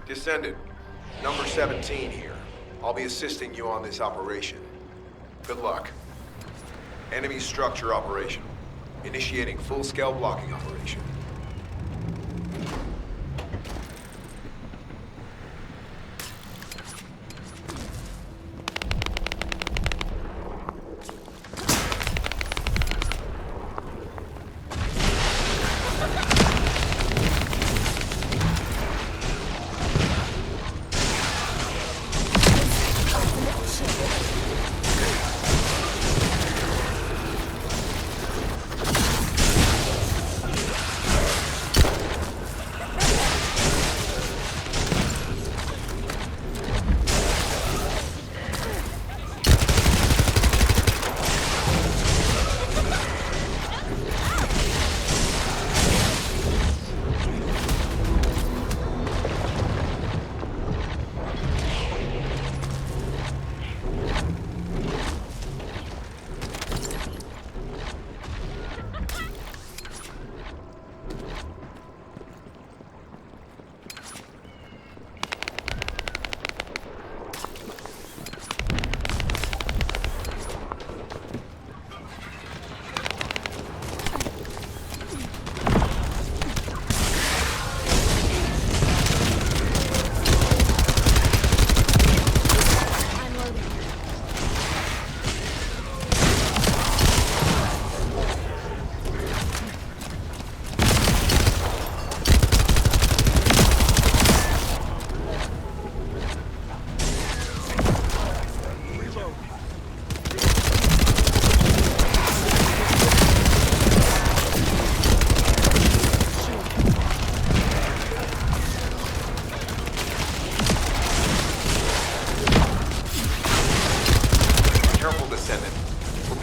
Descendant, number 17 here. I'll be assisting you on this operation. Good luck. Enemy structure operational. Initiating full-scale blocking operation.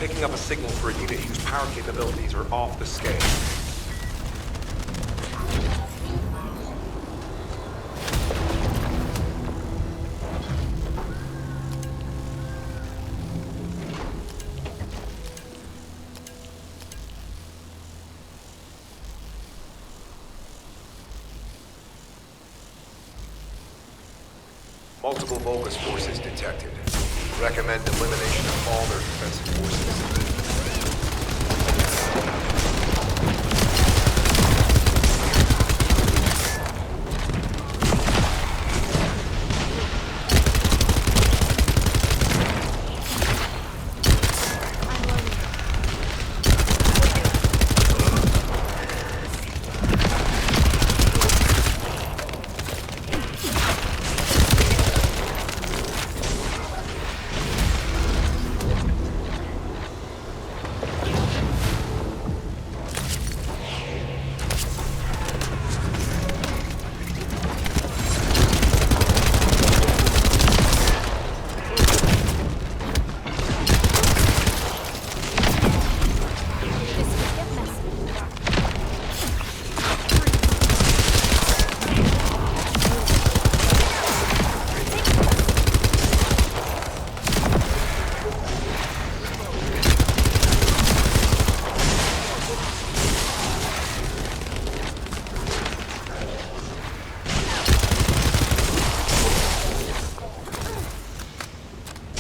Picking up a signal for a unit whose power capabilities are off the scale. Multiple Vulgus forces detected. Recommend elimination of all their defensive forces.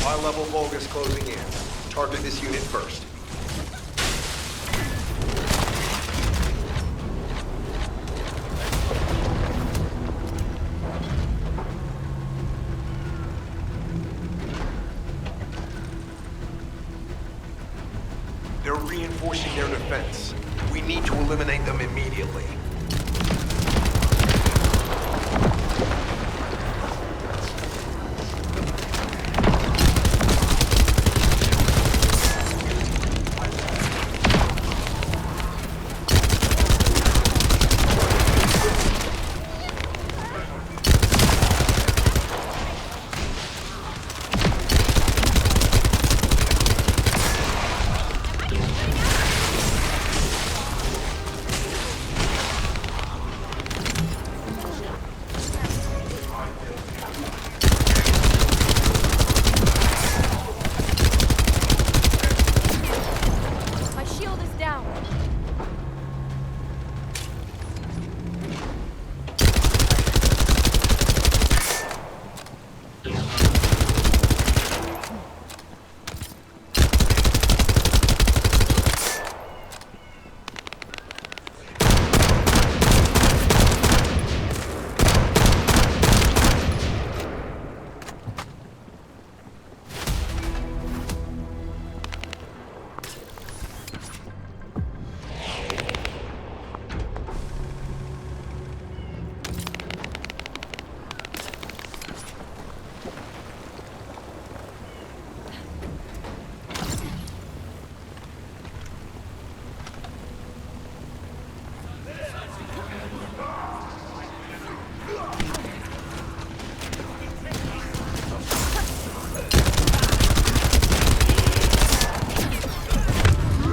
High-level Vulgus closing in. Target this unit first. They're reinforcing their defense. We need to eliminate them immediately.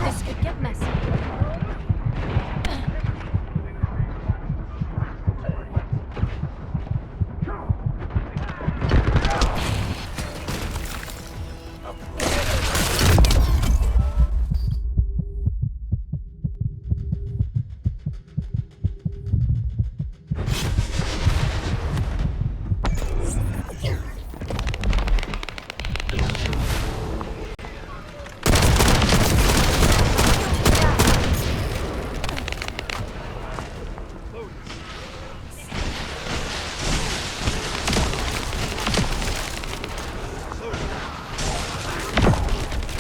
This could get messy.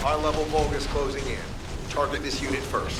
High-level Vulgus closing in. Target this unit first.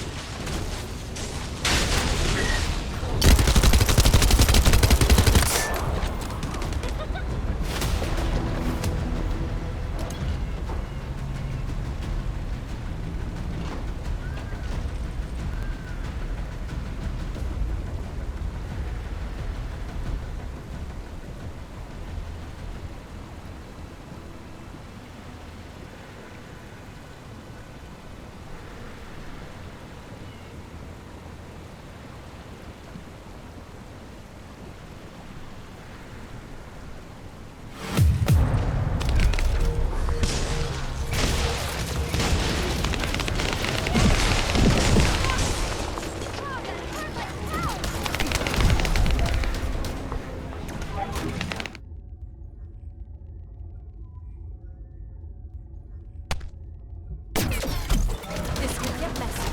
This could get messy.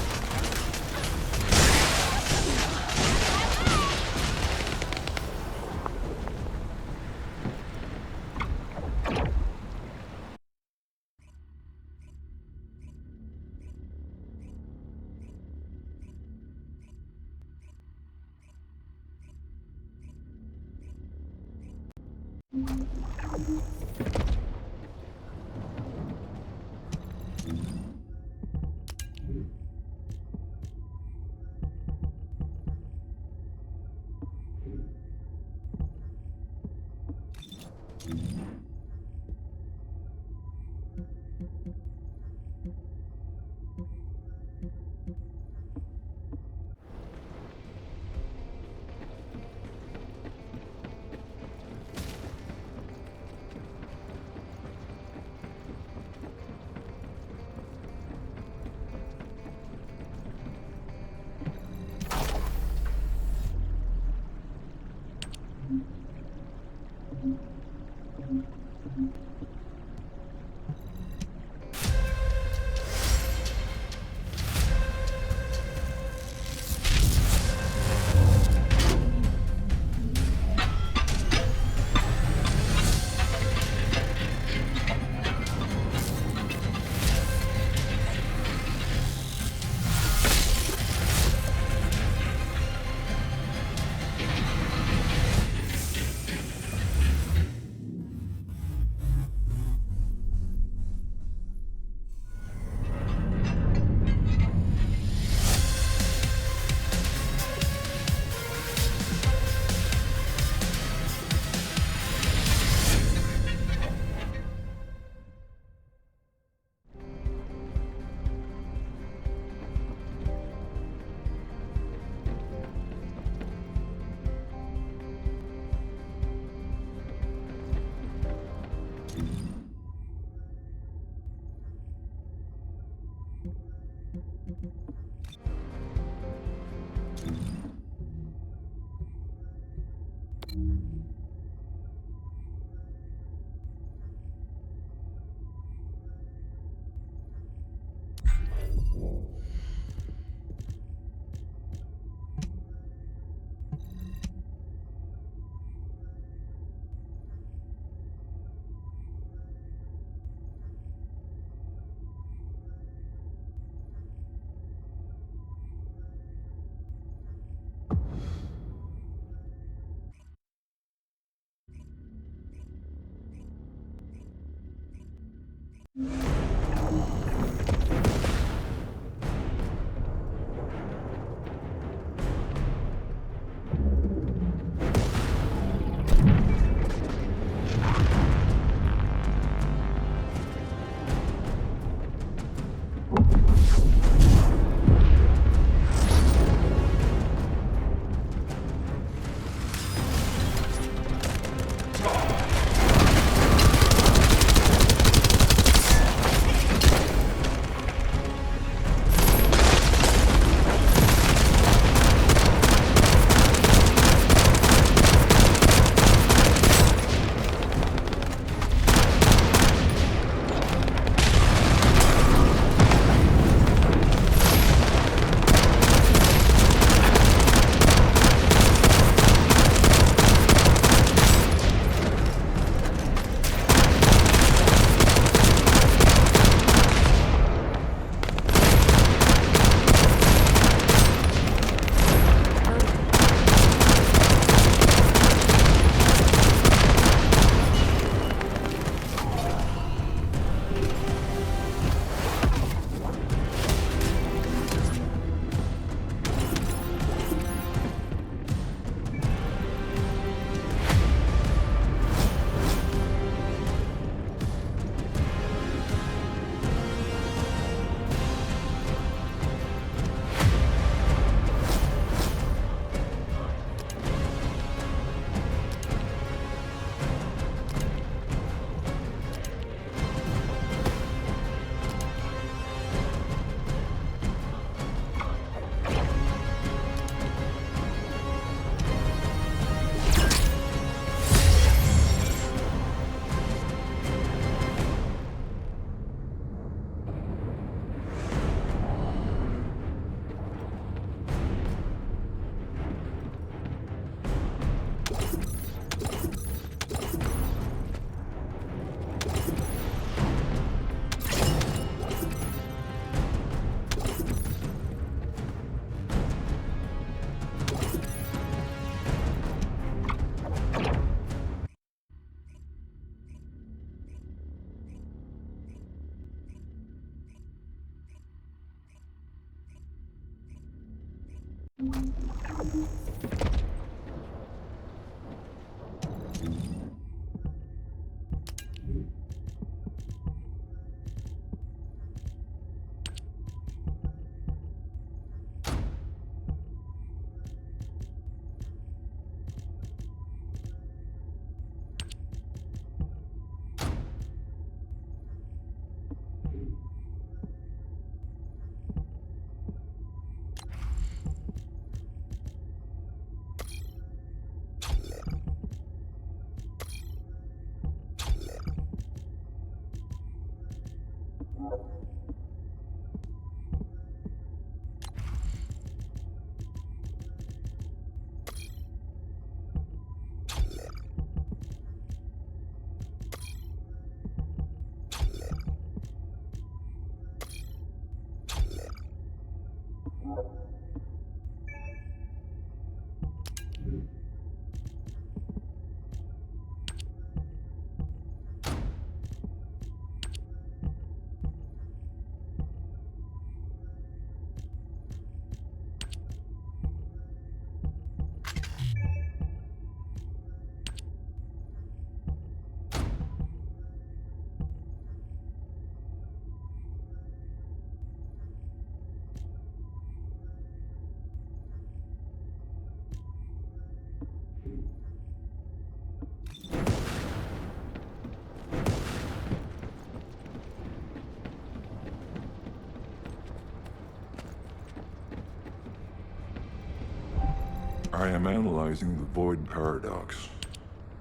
I am analyzing the Void Paradox.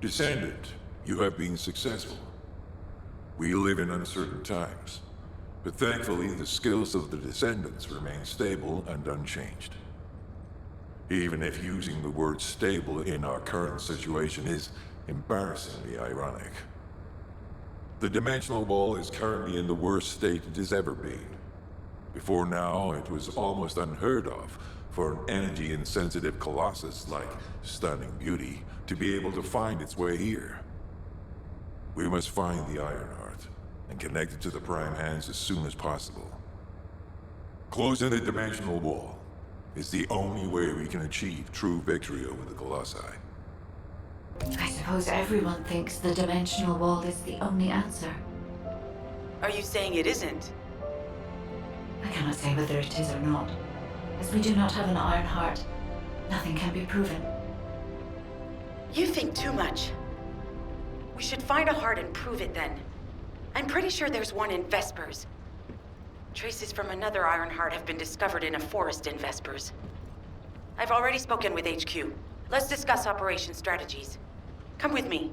Descendant, you have been successful. We live in uncertain times, but thankfully the skills of the Descendants remain stable and unchanged. Even if using the word stable in our current situation is embarrassingly ironic. The Dimensional Wall is currently in the worst state it has ever been. Before now, it was almost unheard of for an energy-insensitive colossus like Stunning Beauty to be able to find its way here. We must find the Ironheart and connect it to the Prime Hands as soon as possible. Closing the Dimensional Wall is the only way we can achieve true victory over the Colossi. I suppose everyone thinks the Dimensional Wall is the only answer. Are you saying it isn't? I cannot say whether it is or not. As we do not have an Ironheart, nothing can be proven. You think too much. We should find a heart and prove it then. I'm pretty sure there's one in Vespers. Traces from another Ironheart have been discovered in a forest in Vespers. I've already spoken with HQ. Let's discuss operation strategies. Come with me.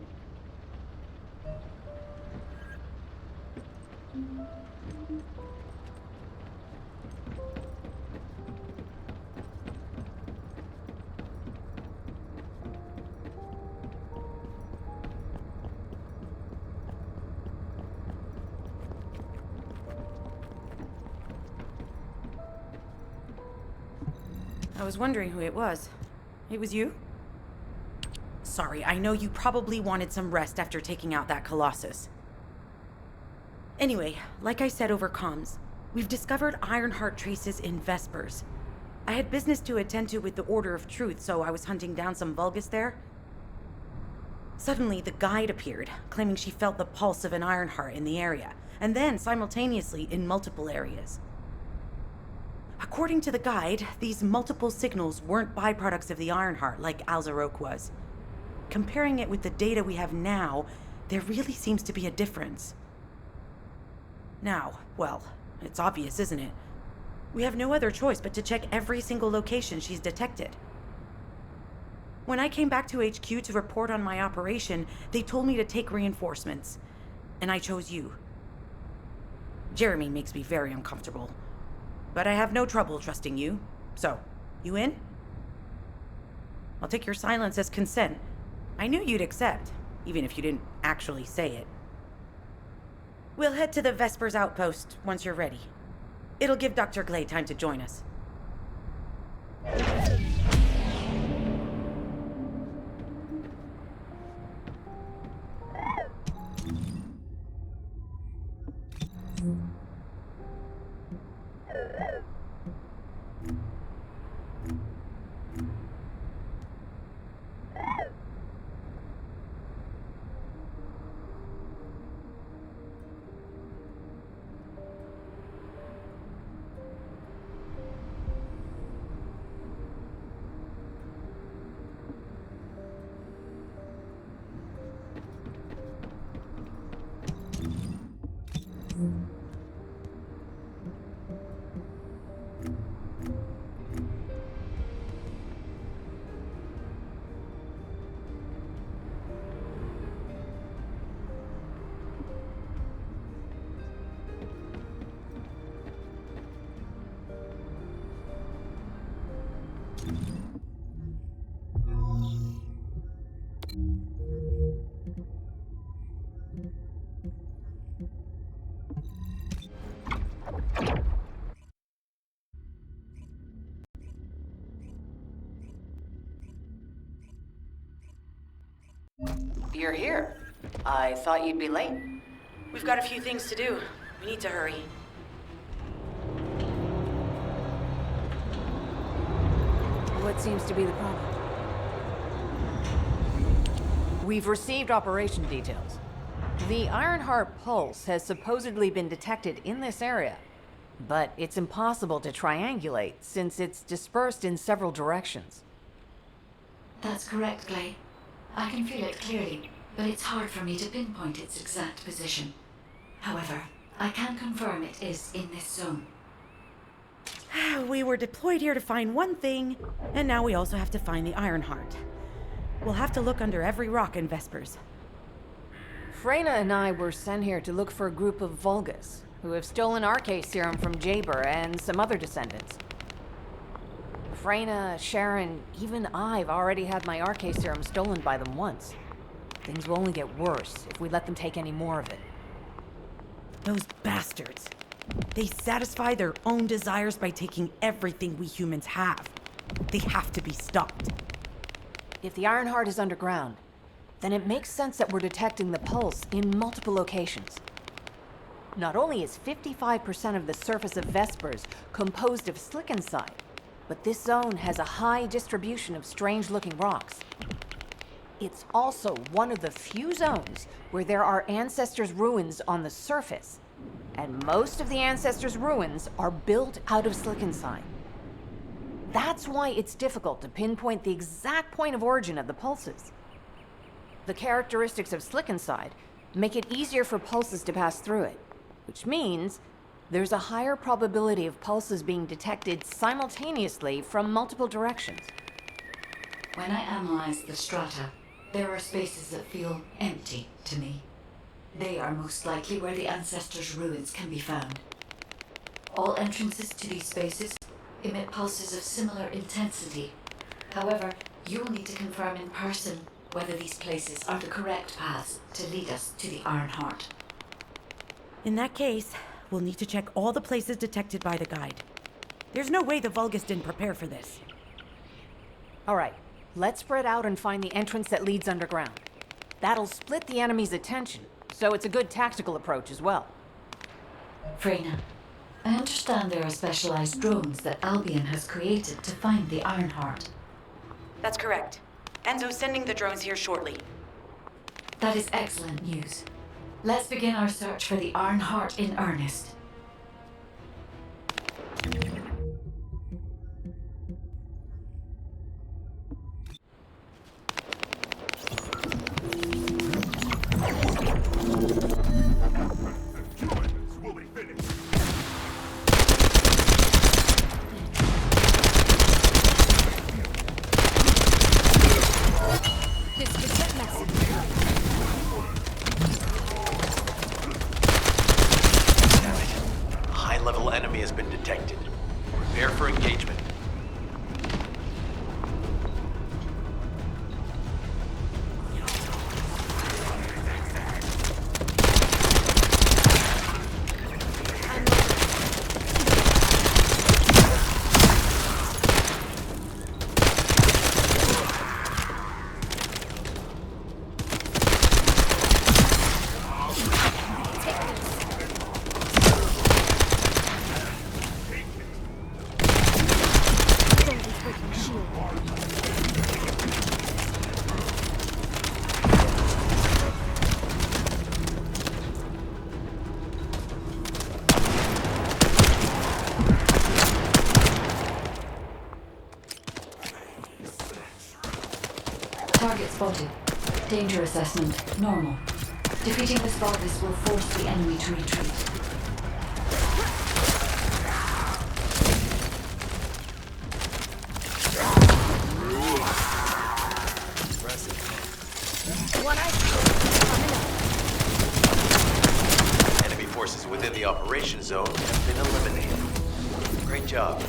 I was wondering who it was. It was you? Sorry, I know you probably wanted some rest after taking out that Colossus. Anyway, like I said over comms, we've discovered Ironheart traces in Vespers. I had business to attend to with the Order of Truth, so I was hunting down some Vulgus there. Suddenly, the guide appeared, claiming she felt the pulse of an Ironheart in the area, and then simultaneously in multiple areas. According to the guide, these multiple signals weren't byproducts of the Ironheart like Alzarok was. Comparing it with the data we have now, there really seems to be a difference. Now, well, it's obvious, isn't it? We have no other choice but to check every single location she's detected. When I came back to HQ to report on my operation, they told me to take reinforcements, and I chose you. Jeremy makes me very uncomfortable. But I have no trouble trusting you. So, you in? I'll take your silence as consent. I knew you'd accept, even if you didn't actually say it. We'll head to the Vespers outpost once you're ready. It'll give Dr. Glay time to join us. You're here. I thought you'd be late. We've got a few things to do. We need to hurry. What seems to be the problem? We've received operation details. The Ironheart pulse has supposedly been detected in this area, but it's impossible to triangulate since it's dispersed in several directions. That's correct, Clay. I can feel it clearly, but it's hard for me to pinpoint its exact position. However, I can confirm it is in this zone. We were deployed here to find one thing, and now we also have to find the Ironheart. We'll have to look under every rock in Vespers. Freyna and I were sent here to look for a group of Vulgus, who have stolen RK serum from Jaber and some other descendants. Freyna, Sharon, even I've already had my RK serum stolen by them once. Things will only get worse if we let them take any more of it. Those bastards. They satisfy their own desires by taking everything we humans have. They have to be stopped. If the Ironheart is underground, then it makes sense that we're detecting the pulse in multiple locations. Not only is 55% of the surface of Vespers composed of slickensides, but this zone has a high distribution of strange-looking rocks. It's also one of the few zones where there are Ancestors' ruins on the surface, and most of the Ancestors' ruins are built out of slickenside. That's why it's difficult to pinpoint the exact point of origin of the pulses. The characteristics of slickenside make it easier for pulses to pass through it, which means there's a higher probability of pulses being detected simultaneously from multiple directions. When I analyze the strata, there are spaces that feel empty to me. They are most likely where the Ancestors' ruins can be found. All entrances to these spaces emit pulses of similar intensity. However, you will need to confirm in person whether these places are the correct paths to lead us to the Ironheart. In that case, we'll need to check all the places detected by the guide. There's no way the Vulgus didn't prepare for this. All right, let's spread out and find the entrance that leads underground. That'll split the enemy's attention, so it's a good tactical approach as well. Freyna, I understand there are specialized drones that Albion has created to find the Ironheart. That's correct. Enzo's sending the drones here shortly. That is excellent news. Let's begin our search for the Ironheart in earnest. This could get messy. High-level enemy has been detected. Prepare for engagement. Target spotted. Danger assessment, normal. Defeating this Vulgus will force the enemy to retreat. One eye. Enemy forces within the operation zone have been eliminated. Great job.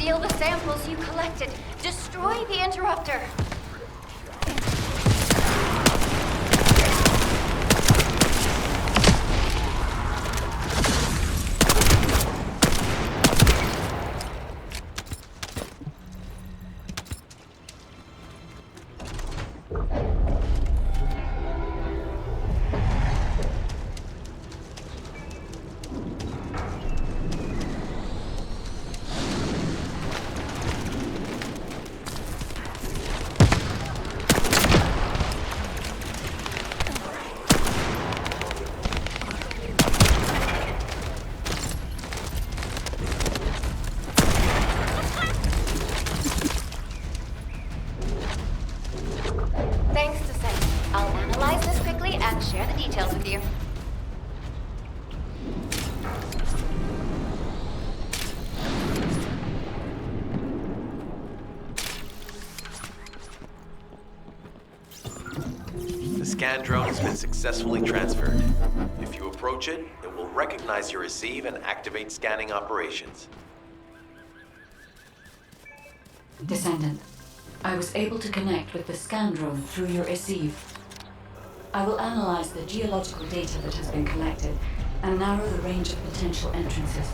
steal the samples you collected. Destroy the interruptor. Thanks to Sen. I'll analyze this quickly and share the details with you. The scan drone has been successfully transferred. If you approach it, it will recognize your receive and activate scanning operations. Descendant, I was able to connect with the scan drone through your receive. I will analyze the geological data that has been collected and narrow the range of potential entrances.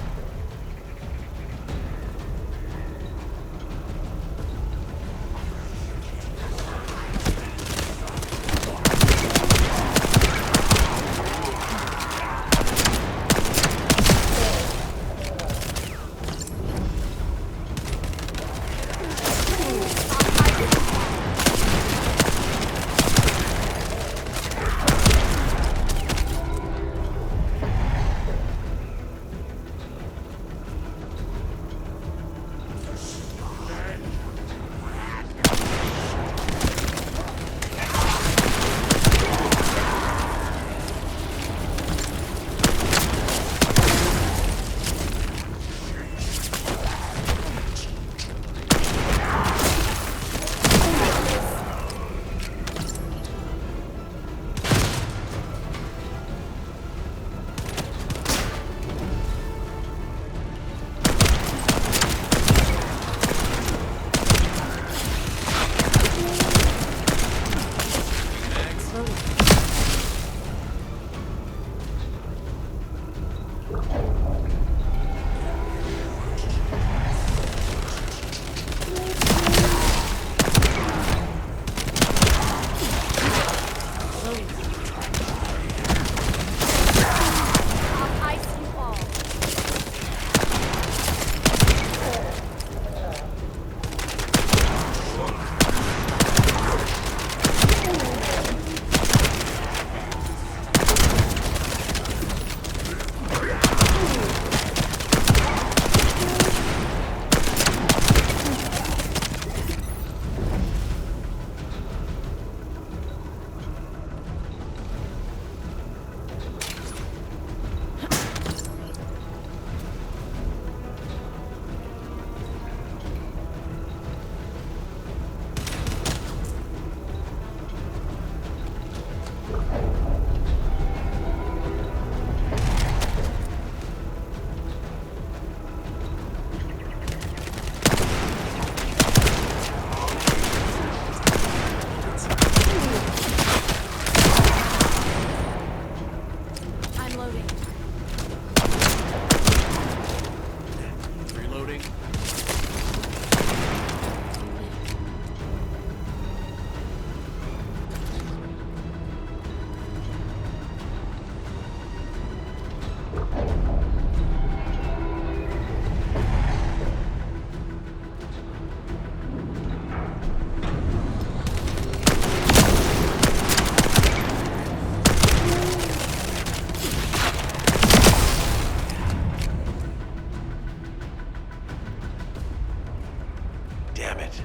Damn it.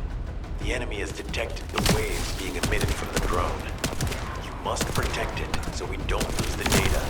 The enemy has detected the waves being emitted from the drone. You must protect it so we don't lose the data.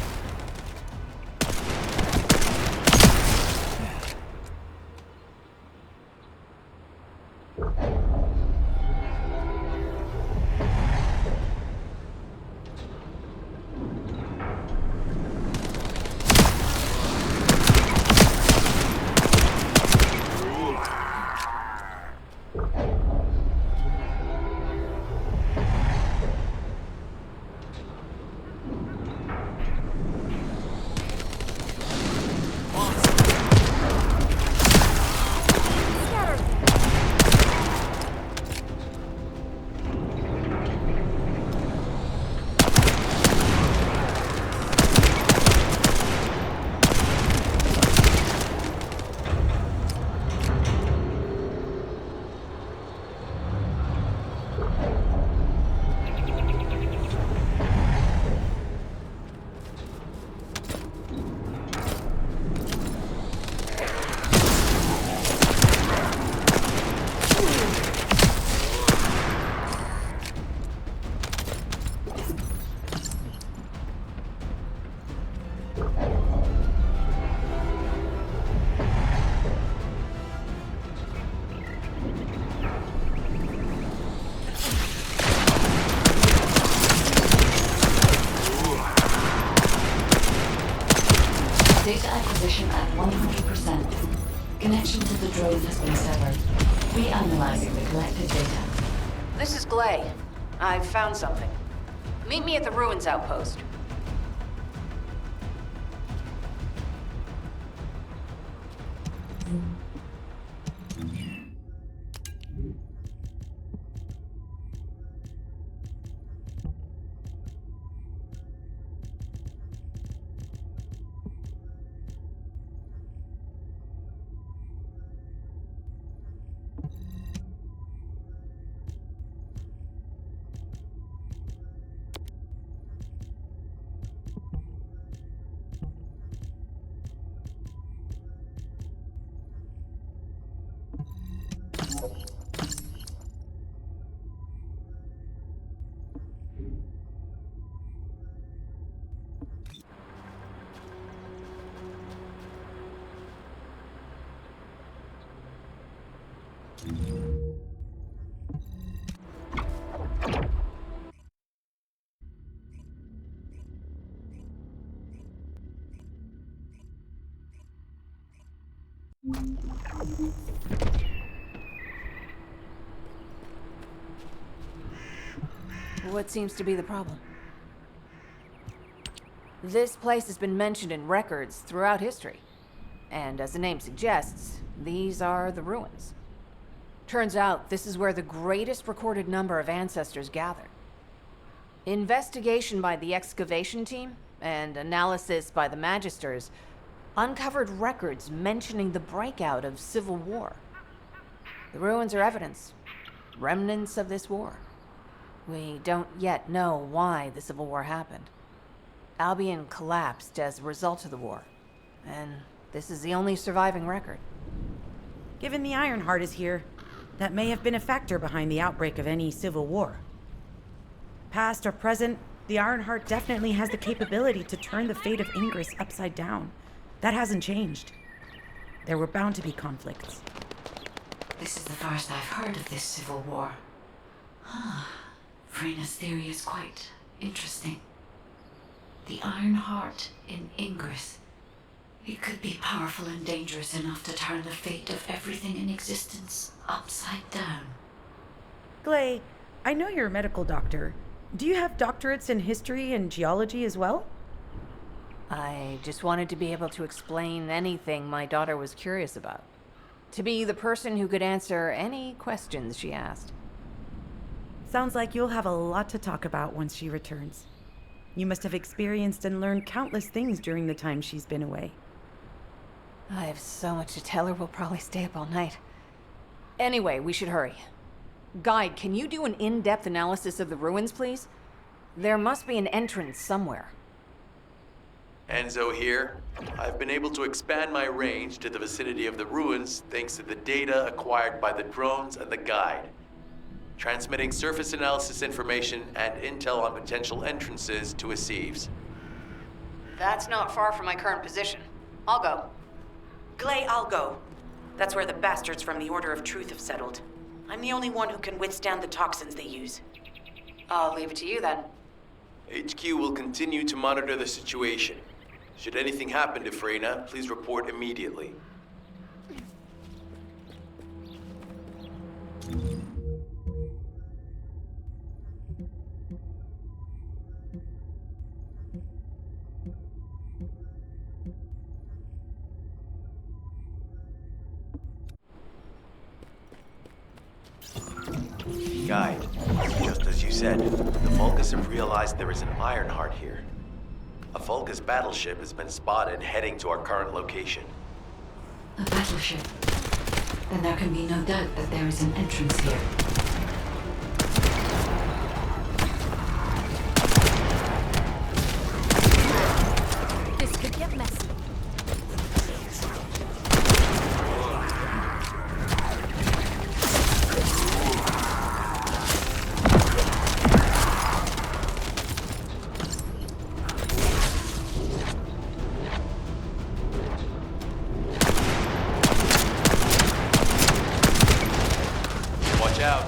Data acquisition at 100%. Connection to the drone has been severed. Reanalyzing the collected data. This is Glay. I've found something. Meet me at the ruins outpost. What seems to be the problem? This place has been mentioned in records throughout history. And as the name suggests, these are the ruins. Turns out this is where the greatest recorded number of ancestors gathered. Investigation by the excavation team and analysis by the magisters uncovered records mentioning the breakout of civil war. The ruins are evidence, remnants of this war. We don't yet know why the Civil War happened. Albion collapsed as a result of the war, and this is the only surviving record. Given the Ironheart is here, that may have been a factor behind the outbreak of any civil war. Past or present, the Ironheart definitely has the capability to turn the fate of Ingress upside down. That hasn't changed. There were bound to be conflicts. This is the first I've heard of this civil war. Frena's theory is quite interesting. The Ironheart in Ingress. It could be powerful and dangerous enough to turn the fate of everything in existence upside down. Glay, I know you're a medical doctor. Do you have doctorates in history and geology as well? I just wanted to be able to explain anything my daughter was curious about. To be the person who could answer any questions she asked. Sounds like you'll have a lot to talk about once she returns. You must have experienced and learned countless things during the time she's been away. I have so much to tell her, we'll probably stay up all night. Anyway, we should hurry. Guide, can you do an in-depth analysis of the ruins, please? There must be an entrance somewhere. Enzo here. I've been able to expand my range to the vicinity of the ruins thanks to the data acquired by the drones and the guide. Transmitting surface analysis information and intel on potential entrances to Aceves. That's not far from my current position. I'll go. Glay, I'll go. That's where the bastards from the Order of Truth have settled. I'm the only one who can withstand the toxins they use. I'll leave it to you then. HQ will continue to monitor the situation. Should anything happen to Freyna, please report immediately. Guide, just as you said, the Vulgus have realized there is an Ironheart here. A Vulgus battleship has been spotted heading to our current location. A battleship. Then there can be no doubt that there is an entrance here. This could get messy. Watch out.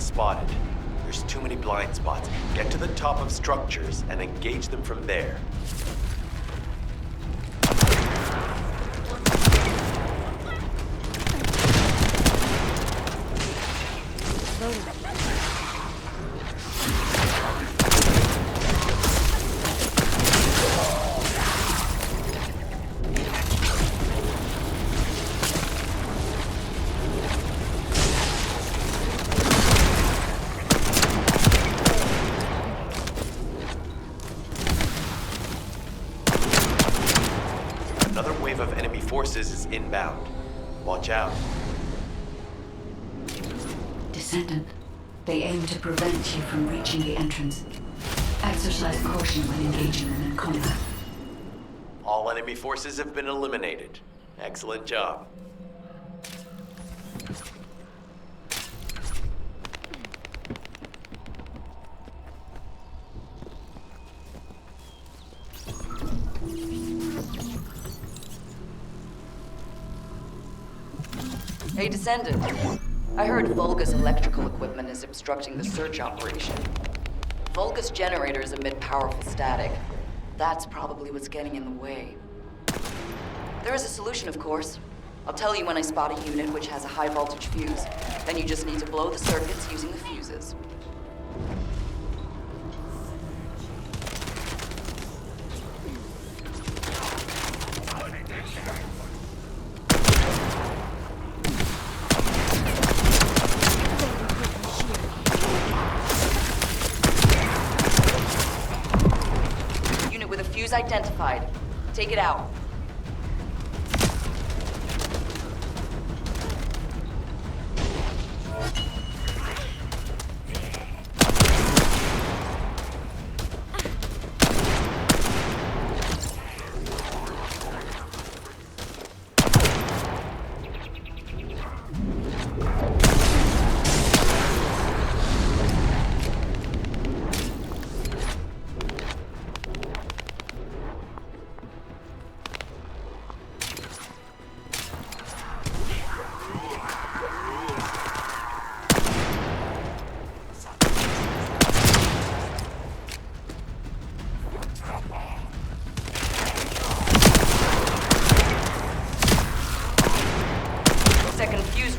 spotted. There's too many blind spots. Get to the top of structures and engage them from there. Another wave of enemy forces is inbound. Watch out. Descendant, they aim to prevent you from reaching the entrance. Exercise caution when engaging them in combat. All enemy forces have been eliminated. Excellent job. Hey, Descendant. I heard Vulgus electrical equipment is obstructing the search operation. Vulgus generators emit powerful static. That's probably what's getting in the way. There is a solution, of course. I'll tell you when I spot a unit which has a high voltage fuse. Then you just need to blow the circuits using the fuses. Fuse identified. Take it out.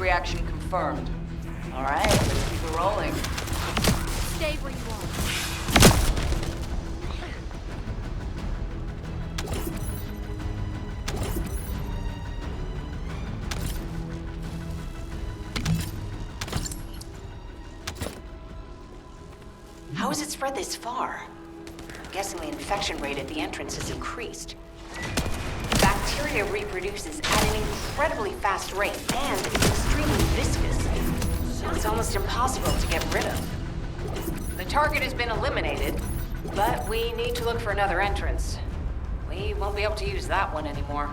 Reaction confirmed. All right, let's keep it rolling. Stay where you are. How has it spread this far? I'm guessing the infection rate at the entrance has increased. Bacteria reproduces at an incredibly fast rate and is extremely viscous. It's almost impossible to get rid of. The target has been eliminated, but we need to look for another entrance. We won't be able to use that one anymore.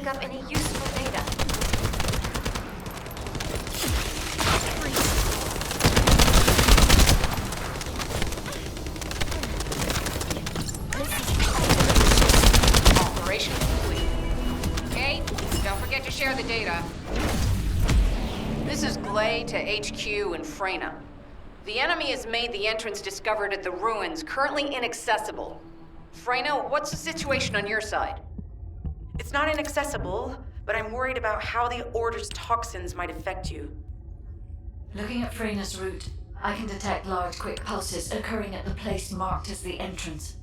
pick up any useful data. Operation complete. Kate, don't forget to share the data. This is Glay to HQ and Freyna. The enemy has made the entrance discovered at the ruins currently inaccessible. Freyna, what's the situation on your side? It's not inaccessible, but I'm worried about how the Order's toxins might affect you. Looking at Freyna's route, I can detect large quick pulses occurring at the place marked as the entrance.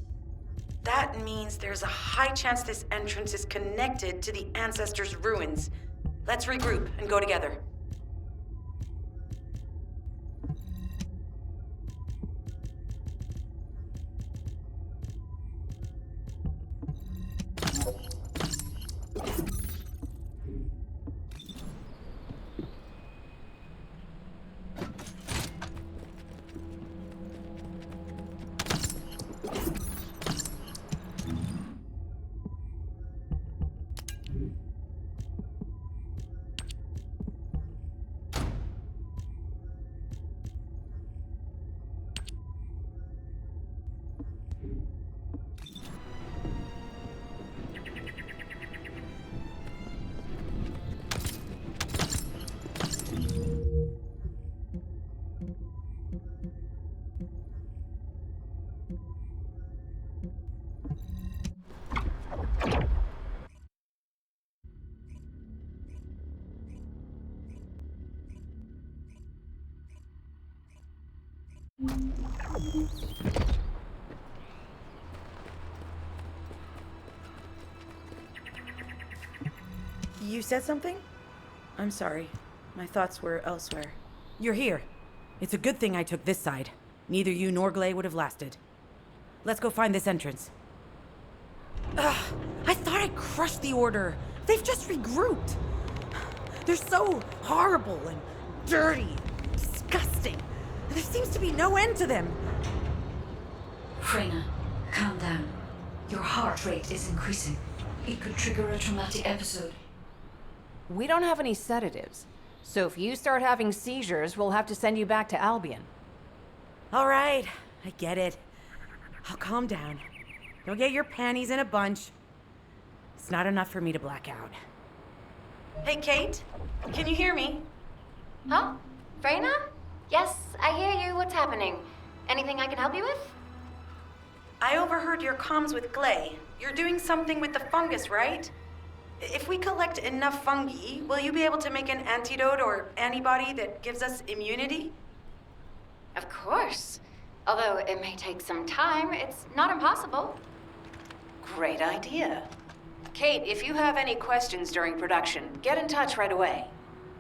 That means there's a high chance this entrance is connected to the Ancestors' ruins. Let's regroup and go together. You said something? I'm sorry. My thoughts were elsewhere. You're here. It's a good thing I took this side. Neither you nor Glay would have lasted. Let's go find this entrance. Ugh, I thought I crushed the Order. They've just regrouped. They're so horrible and dirty, disgusting. There seems to be no end to them. Freyna, calm down. Your heart rate is increasing. It could trigger a traumatic episode. We don't have any sedatives. So if you start having seizures, we'll have to send you back to Albion. All right, I get it. I'll calm down. You'll get your panties in a bunch. It's not enough for me to black out. Hey, Kate? Can you hear me? Huh? Freyna? Yes, I hear you. What's happening? Anything I can help you with? I overheard your comms with Glay. You're doing something with the fungus, right? If we collect enough fungi, will you be able to make an antidote or antibody that gives us immunity? Of course. Although it may take some time, it's not impossible. Great idea. Kate, if you have any questions during production, get in touch right away.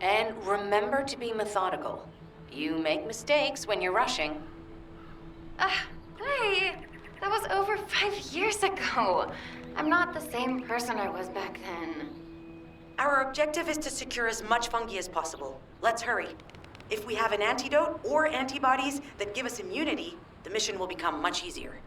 And remember to be methodical. You make mistakes when you're rushing. Hey, that was over 5 years ago. I'm not the same person I was back then. Our objective is to secure as much fungi as possible. Let's hurry. If we have an antidote or antibodies that give us immunity, the mission will become much easier.